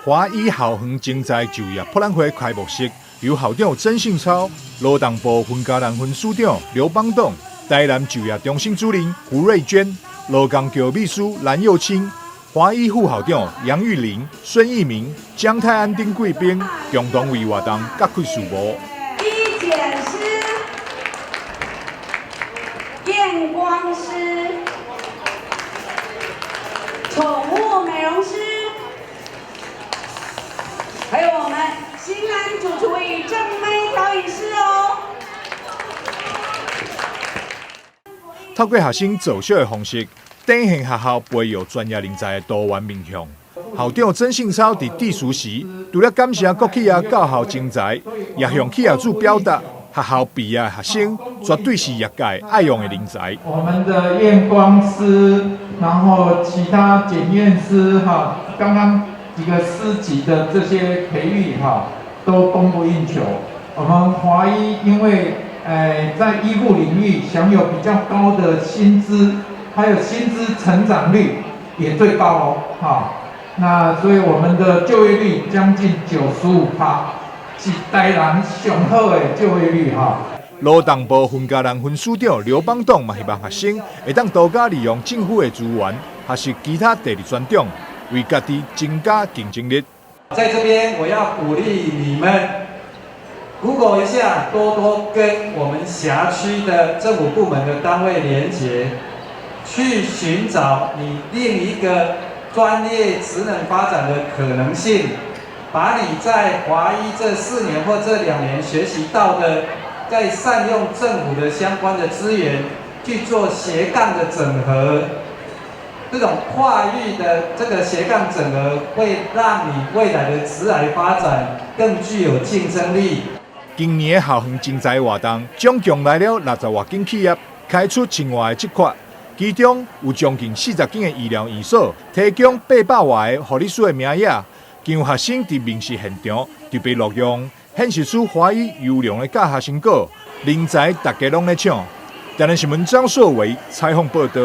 华医校园精彩就业博览会开幕式，由校长曾信超、劳动部分家人分署长刘邦栋、台南就业中心主任胡瑞娟、劳工局秘书蓝佑清、华医副校长杨玉玲、孙义明、江泰安等贵宾共同为活动各开序幕。医检师、验光师、宠物美容师，还有我们新安主厨与正妹调饮师哦。透过学生造秀的方式，展现学校培育专业人才的多元面向。校长曾信超在致辞时，除了感谢各企业教校精才，也向企业主表达，学校毕业学生绝对是业界爱用的人才。我们的验光师，然后其他检验师哈，刚刚几个师级的这些培育哈，都供不应求。我们华医因为在医护领域享有比较高的薪资，还有薪资成长率也最高哦，哈。那所以我们的就业率将近95%，是台南上好的就业率哈。劳动部分家人分署长刘邦栋嘛，希望学生会当多加利用政府的资源，学习其他第二专长，为家己增加竞争力。在这边，我要鼓励你们 ，Google 一下，多多跟我们辖区的政府部门的单位连结，去寻找你另一个专业职能发展的可能性，把你在华医这4年或这2年学习到的，再善用政府的相关的资源去做斜杠的整合。这种跨域的这个斜杠整合，会让你未来的职涯发展更具有竞争力。今年的校园精彩活动，总共来了60多间企业，开出1000多个职缺，其中有将近40间的医疗院所提供800多个护理师的名额，更有学生在面试现场就被录用，显示出华医优良的教学成果，人才大家拢在抢。台南新闻张硕伟采访报道。